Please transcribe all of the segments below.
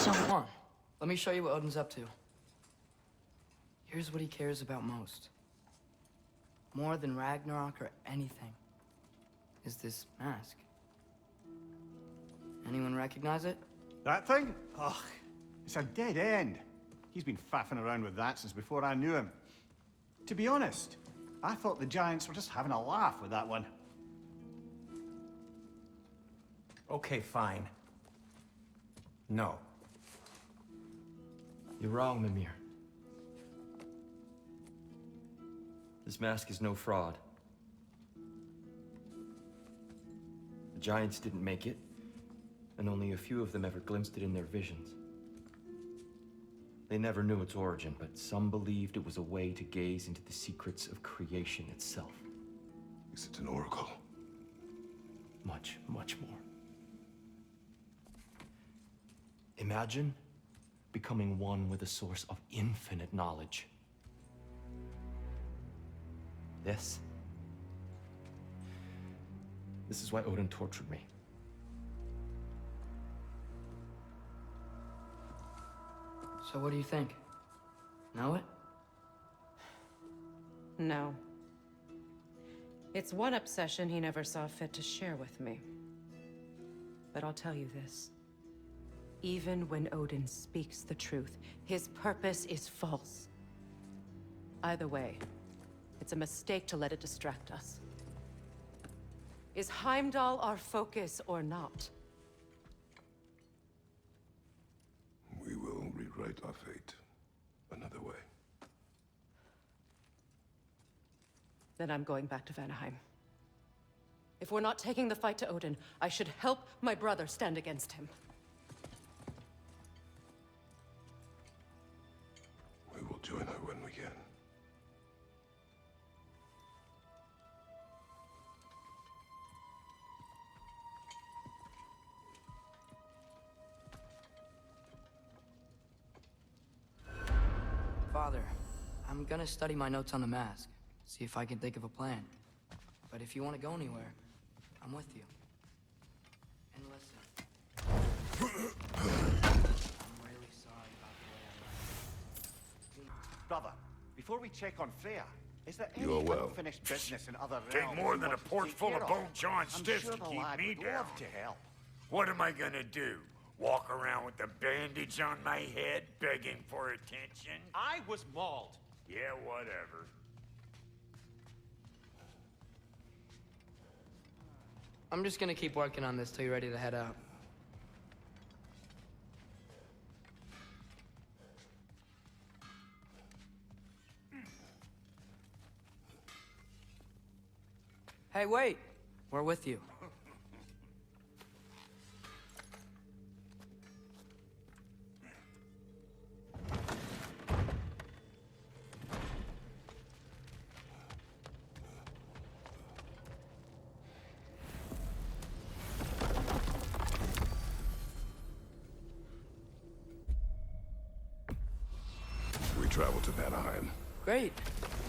上 Come on, let me show you what Odin's up to. Here's what he cares about most. More than Ragnarok or anything, is this mask. Anyone recognize it? That thing? Ugh, it's a dead end. He's been faffing around with that since before I knew him. To be honest, I thought the Giants were just having a laugh with that one. Okay, fine. No. You're wrong, Mimir. This mask is no fraud. The Giants didn't make it, and only a few of them ever glimpsed it in their visions. They never knew its origin, but some believed it was a way to gaze into the secrets of creation itself. Is it an oracle? Much, much more. Imagine becoming one with a source of infinite knowledge. This is why Odin tortured me. So what do you think? Know it? No. It's one obsession he never saw fit to share with me. But I'll tell you this. Even when Odin speaks the truth, his purpose is false. Either way, it's a mistake to let it distract us. Is Heimdall our focus or not? We will rewrite our fate another way. Then I'm going back to Vanaheim. If we're not taking the fight to Odin, I should help my brother stand against him. We will join her when we can. Father, I'm gonna study my notes on the mask, see if I can think of a plan. But if you want to go anywhere, I'm with you. And listen. I'm really sorry about the way I left. Brother, before we check on Freya, is there any You are well. unfinished business in other Take realms more you than a want to port take full care of bone-jawed I'm stiffs sure to the keep lad me would down. love to help. What am I gonna do? Walk around with a bandage on my head, begging for attention? I was mauled. Yeah, whatever. I'm just gonna keep working on this till you're ready to head out. Hey, wait! We're with you. We travel to Vanaheim. Great.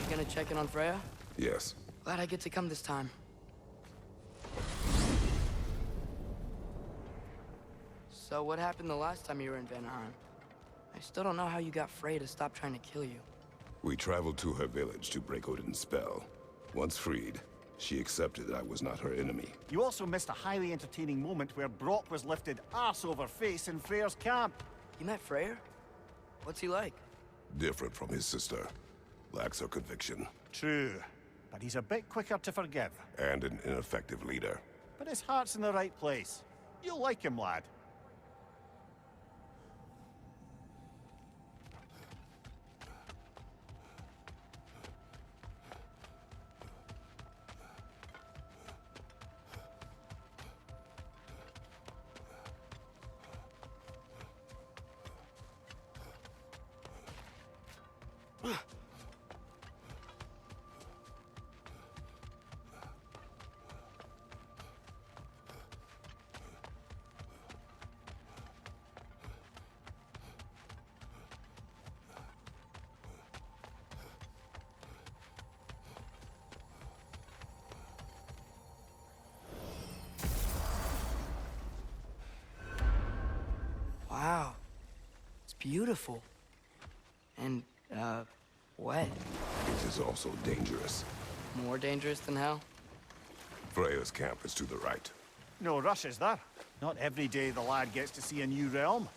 You gonna check in on Freya? Yes. Glad I get to come this time. So what happened the last time you were in Vanaheim? I still don't know how you got Freya to stop trying to kill you. We traveled to her village to break Odin's spell. Once freed, she accepted that I was not her enemy. You also missed a highly entertaining moment where Brock was lifted arse over face in Freyr's camp. You met Freyr? What's he like? Different from his sister. Lacks her conviction. True, but he's a bit quicker to forgive. And an ineffective leader. But his heart's in the right place. You'll like him, lad. beautiful. And, wet. It is also dangerous. More dangerous than hell? Freya's camp is to the right. No rush, is there? Not every day the lad gets to see a new realm.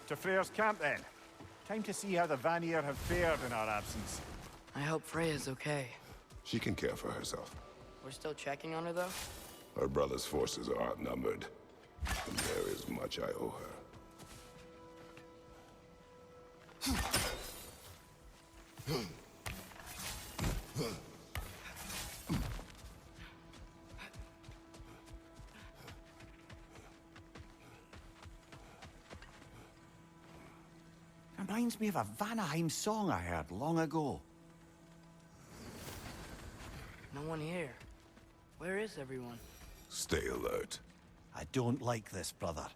To Freyr's camp, then. Time to see how the Vanir have fared in our absence. I hope Freya's okay. She can care for herself. We're still checking on her, though? Her brother's forces are outnumbered, and there is much I owe her. Reminds me of a Vanaheim song I heard long ago. No one here. Where is everyone? Stay alert. I don't like this, brother.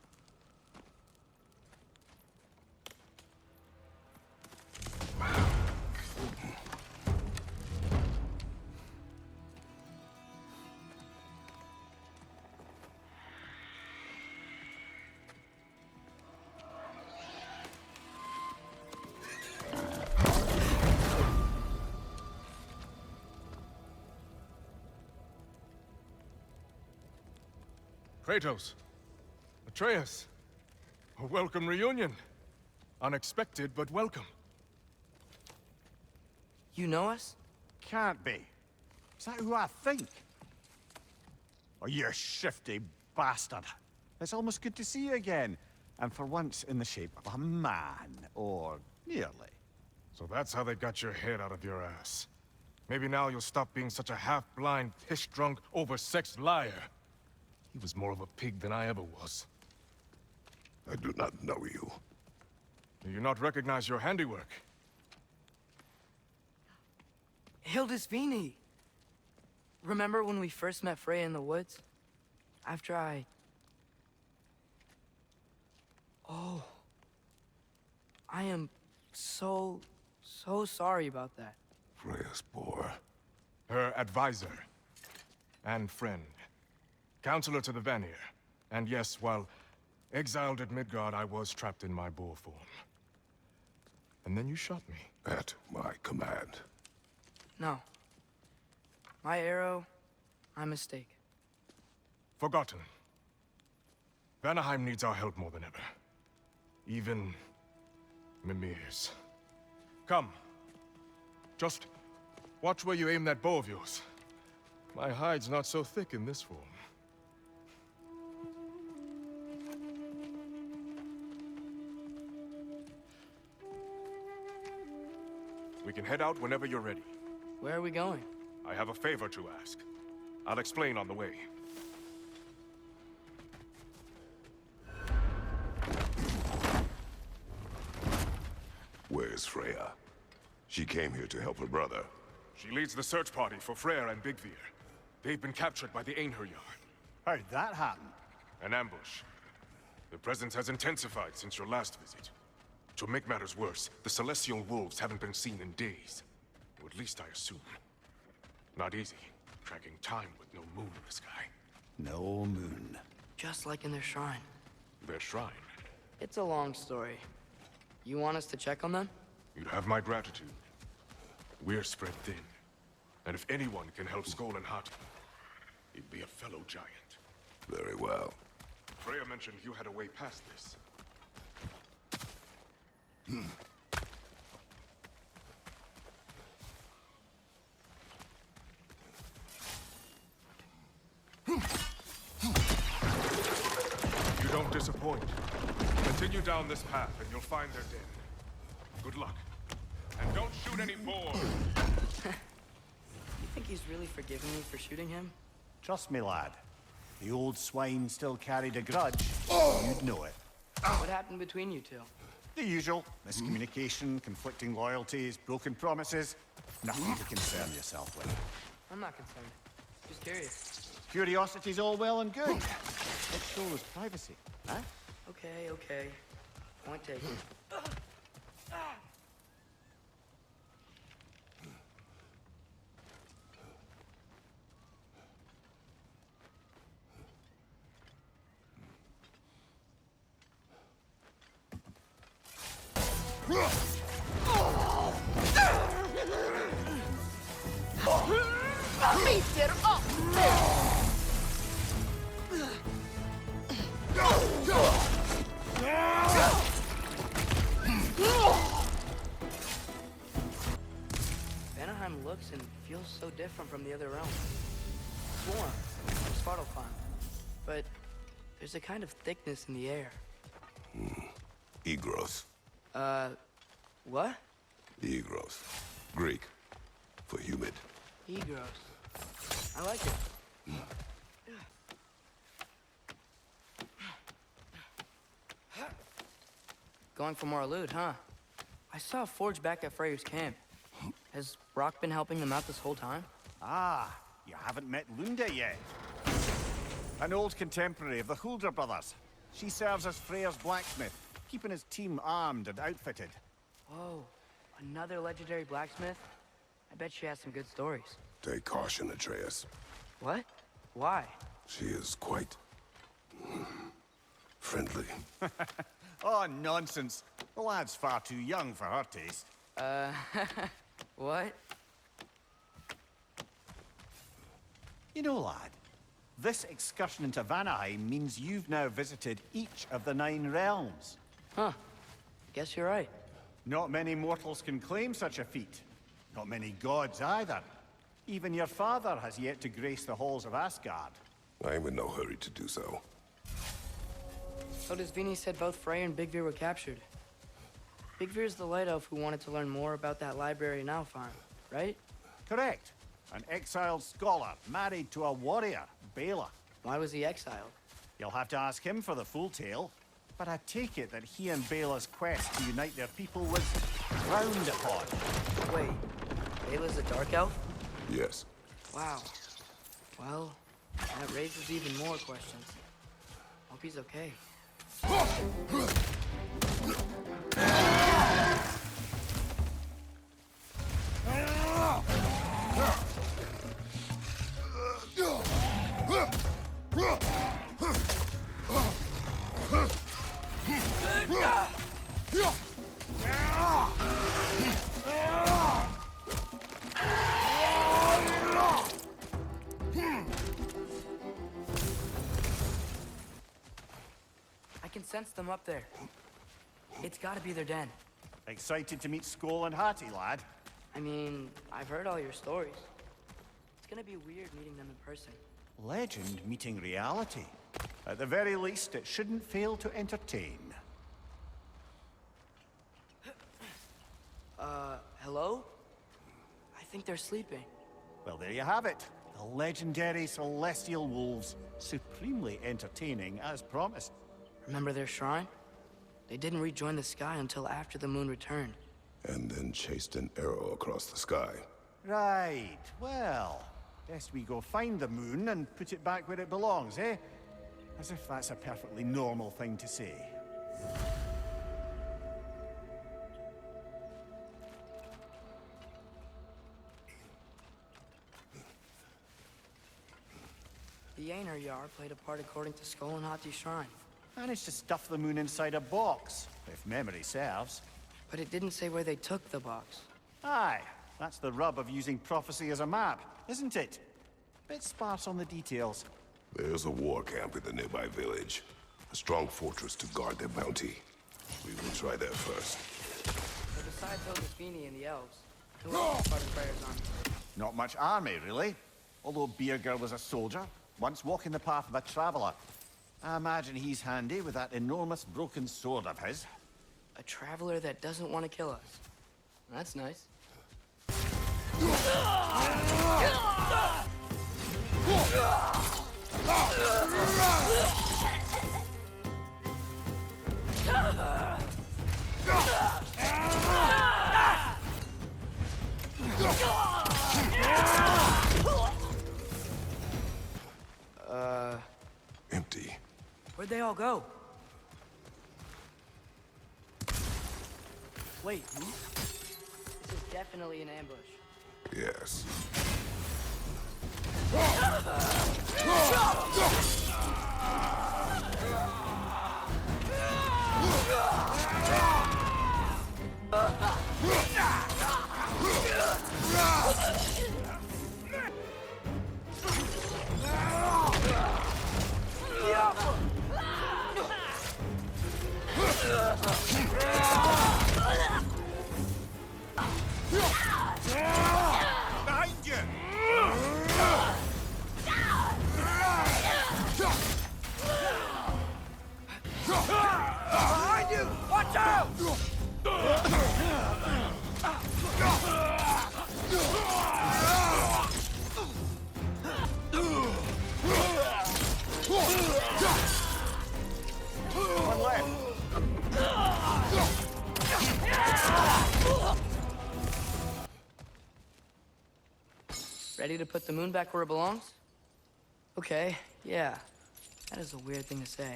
Kratos, Atreus, a welcome reunion. Unexpected, but welcome. You know us? Can't be. Is that who I think? Oh, you shifty bastard. It's almost good to see you again. And for once in the shape of a man, or nearly. So that's how they got your head out of your ass. Maybe now you'll stop being such a half-blind, piss-drunk, oversexed liar. He was more of a pig than I ever was. I do not know you. Do you not recognize your handiwork? Hildisvini! Remember when we first met Freya in the woods? After I... Oh. I am so sorry about that. Freya's poor. Her advisor. And friend. Counselor to the Vanir. And yes, while exiled at Midgard, I was trapped in my boar form. And then you shot me. At my command. No. My arrow, my mistake. Forgotten. Vanaheim needs our help more than ever. Even Mimir's. Come. Just watch where you aim that bow of yours. My hide's not so thick in this form. We can head out whenever you're ready. Where are we going? I have a favor to ask. I'll explain on the way. Where's Freya? She came here to help her brother. She leads the search party for Freyr and Bigvir. They've been captured by the Einherjar. How'd that happen? An ambush. The presence has intensified since your last visit. To make matters worse, the Celestial Wolves haven't been seen in days. Or at least I assume. Not easy, tracking time with no moon in the sky. No moon. Just like in their shrine. Their shrine. It's a long story. You want us to check on them? You'd have my gratitude. We're spread thin. And if anyone can help Skoll and Hati, it'd be a fellow giant. Very well. Freya mentioned you had a way past this. You don't disappoint. Continue down this path and you'll find their den. Good luck. And don't shoot any boars! You think he's really forgiven me for shooting him? Trust me, lad. The old swine still carried a grudge. You'd know it. What happened between you two? The usual. Miscommunication, conflicting loyalties, broken promises. Nothing to concern yourself with. I'm not concerned. Just curious. Curiosity's all well and good. It shows privacy, huh? Okay, okay. Point taken. Vanaheim looks and feels so different from the other realms. It's warm, Svartalfheim, but there's a kind of thickness in the air. Egros. What? Egros. Greek. For humid. Egros. I like it. Going for more loot, huh? I saw a forge back at Freyr's camp. Has Brock been helping them out this whole time? Ah, you haven't met Lunda yet. An old contemporary of the Hulder brothers. She serves as Freyr's blacksmith, keeping his team armed and outfitted. Whoa, another legendary blacksmith? I bet she has some good stories. Take caution, Atreus. What? Why? She is quite... friendly. Oh, nonsense. The lad's far too young for her taste. What? You know, lad, this excursion into Vanaheim means you've now visited each of the 9 realms. Huh. Guess you're right. Not many mortals can claim such a feat. Not many gods either. Even your father has yet to grace the halls of Asgard. I am in no hurry to do so. So does Vini said both Frey and Big Veer were captured. Big Veer's the light elf who wanted to learn more about that library in Alfheim, right? Correct. An exiled scholar married to a warrior, Bela. Why was he exiled? You'll have to ask him for the full tale. But I take it that he and Bela's quest to unite their people was frowned upon. Wait, Bela's a dark elf? Yes. Wow. Well, that raises even more questions. Hope he's okay. I can sense them up there. It's gotta be their den. Excited to meet Skoll and Hattie, lad? I mean, I've heard all your stories. It's gonna be weird meeting them in person. Legend meeting reality. At the very least, it shouldn't fail to entertain. Hello? I think they're sleeping. Well, there you have it. The legendary celestial wolves. Supremely entertaining, as promised. Remember their shrine? They didn't rejoin the sky until after the moon returned. And then chased an arrow across the sky. Right. Well, best we go find the moon and put it back where it belongs, eh? As if that's a perfectly normal thing to say. The Einherjar played a part according to Skoll and Hati's shrine. Managed to stuff the moon inside a box, if memory serves. But it didn't say where they took the box. Aye, that's the rub of using prophecy as a map, isn't it? Bit sparse on the details. There's a war camp in the nearby village. A strong fortress to guard their bounty. We will try there first. So besides Odafini and the elves, who else is part of Freyr's army? Not much army, really. Although Birger was a soldier, once walking the path of a traveler. I imagine he's handy with that enormous broken sword of his. A traveler that doesn't want to kill us. That's nice. Where'd they all go? Wait, this is definitely an ambush. Yes. Behind you! Behind you! Watch out! One left. Ready to put the moon back where it belongs? Okay, yeah. That is a weird thing to say.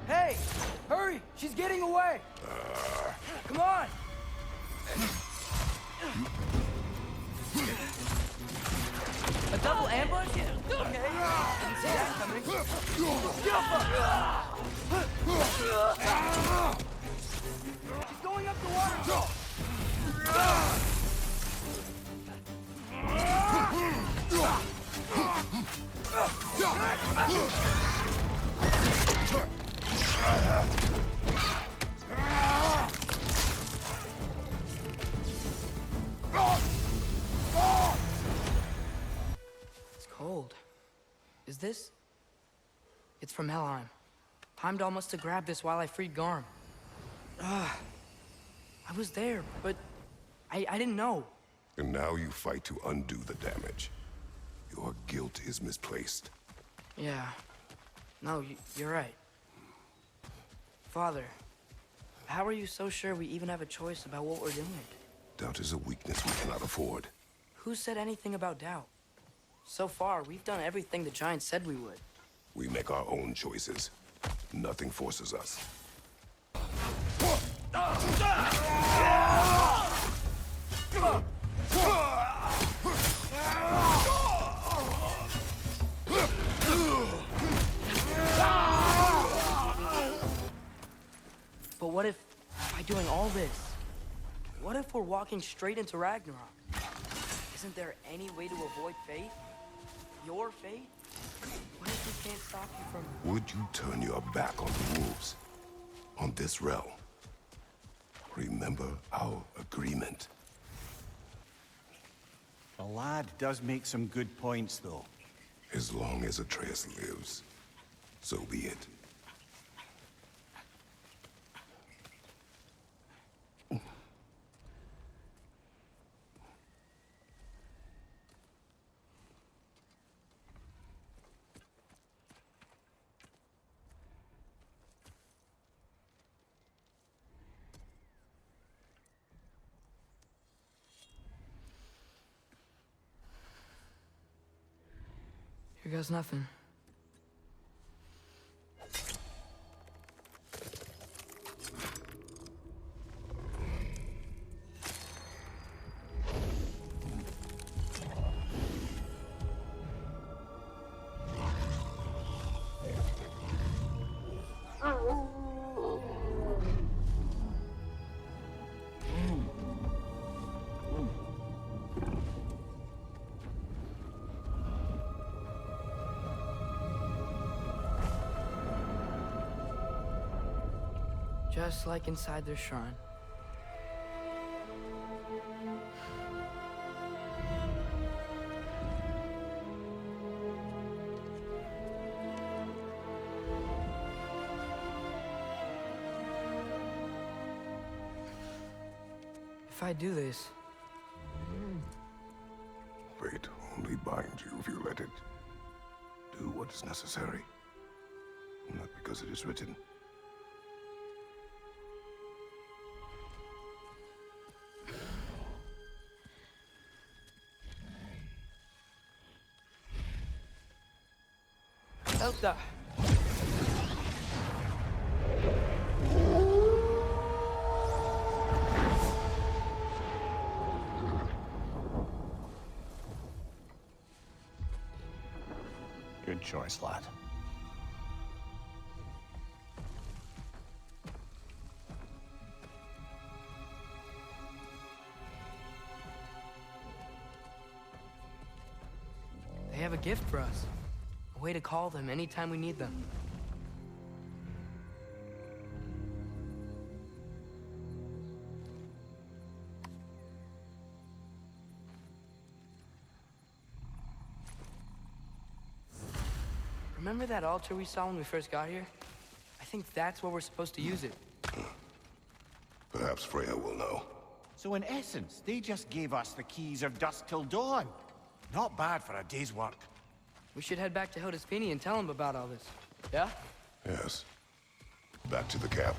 Hey! Hurry! She's getting away! Come on! A double ambush? Okay. Didn't see that coming. Get off her! She's going up the water! It's cold. Is this? It's from Helheim. Heimdall must have grabbed this while I freed Garm. I was there, but I didn't know. And now you fight to undo the damage. Your guilt is misplaced. Yeah. No, you're right. Father, how are you so sure we even have a choice about what we're doing? Doubt is a weakness we cannot afford. Who said anything about doubt? So far, we've done everything the Giants said we would. We make our own choices. Nothing forces us. But what if, by doing all this, what if we're walking straight into Ragnarok? Isn't there any way to avoid fate? Your fate? What if we can't stop you from... Would you turn your back on the wolves? On this realm? Remember our agreement. The lad does make some good points, though. As long as Atreus lives, so be it. Here goes nothing. Just like inside their shrine. If I do this, Fate only binds you if you let it. Do what is necessary. Not because it is written. Help the... Good choice, lad. They have a gift for us. A way to call them anytime we need them. Remember that altar we saw when we first got here? I think that's where we're supposed to use it. Perhaps Freya will know. So in essence, they just gave us the keys of dusk till dawn. Not bad for a day's work. We should head back to Hildesfini and tell him about all this. Yeah? Yes. Back to the camp.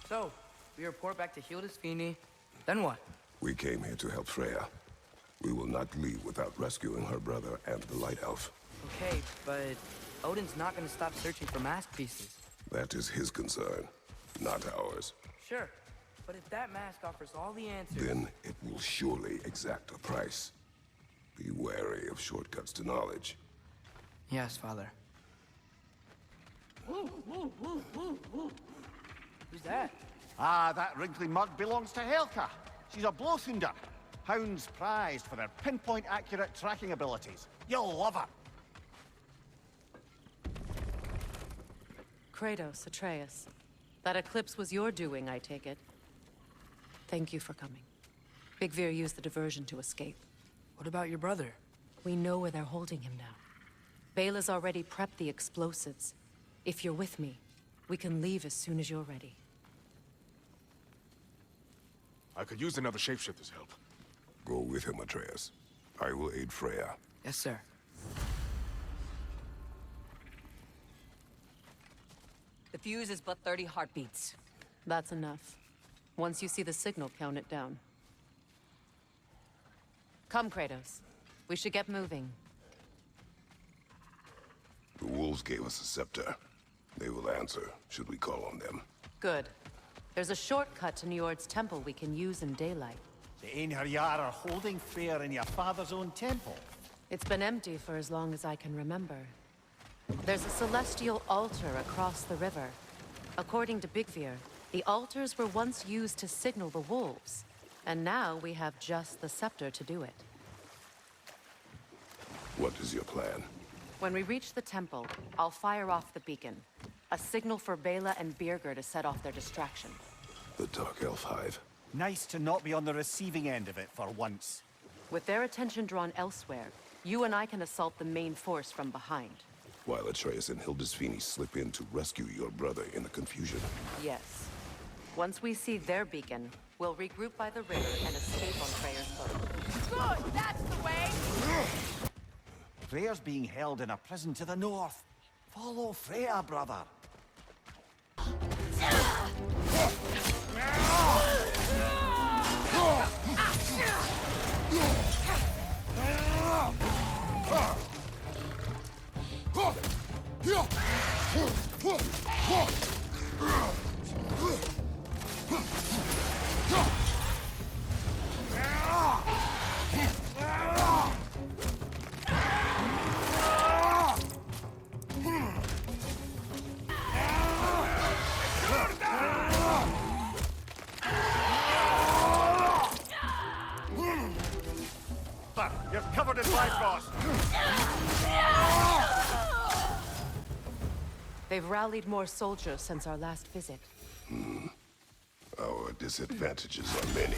So, we report back to Hildesfini. Then what? We came here to help Freya. We will not leave without rescuing her brother and the Light Elf. Okay, but Odin's not gonna stop searching for mask pieces. That is his concern, not ours. Sure, but if that mask offers all the answers... Then it will surely exact a price. Be wary of shortcuts to knowledge. Yes, Father. Who's that? Ah, that wrinkly mug belongs to Helka. She's a Blothunder. Hounds prized for their pinpoint accurate tracking abilities. You'll love her. Kratos, Atreus. That eclipse was your doing, I take it. Thank you for coming. Big Veer used the diversion to escape. What about your brother? We know where they're holding him now. Bela's already prepped the explosives. If you're with me, we can leave as soon as you're ready. I could use another shapeshifter's help. Go with him, Atreus. I will aid Freya. Yes, sir. The fuse is but 30 heartbeats. That's enough. Once you see the signal, count it down. Come, Kratos. We should get moving. The wolves gave us a scepter. They will answer, should we call on them. Good. There's a shortcut to Njord's temple we can use in daylight. The Einherjar are holding Freyr in your father's own temple. It's been empty for as long as I can remember. There's a celestial altar across the river. According to Big Veer, the altars were once used to signal the wolves, and now we have just the scepter to do it. What is your plan? When we reach the temple, I'll fire off the beacon. A signal for Bela and Birgir to set off their distraction. The Dark Elf Hive. Nice to not be on the receiving end of it for once. With their attention drawn elsewhere, you and I can assault the main force from behind. While Atreus and Hildesfini slip in to rescue your brother in the confusion. Yes. Once we see their beacon, we'll regroup by the river and escape on Freyr's boat. Good, that's the way! Freyr's being held in a prison to the north. Follow Freya, brother. Arthur! You're covered in Bifrost! They've rallied more soldiers since our last visit. Our disadvantages are many.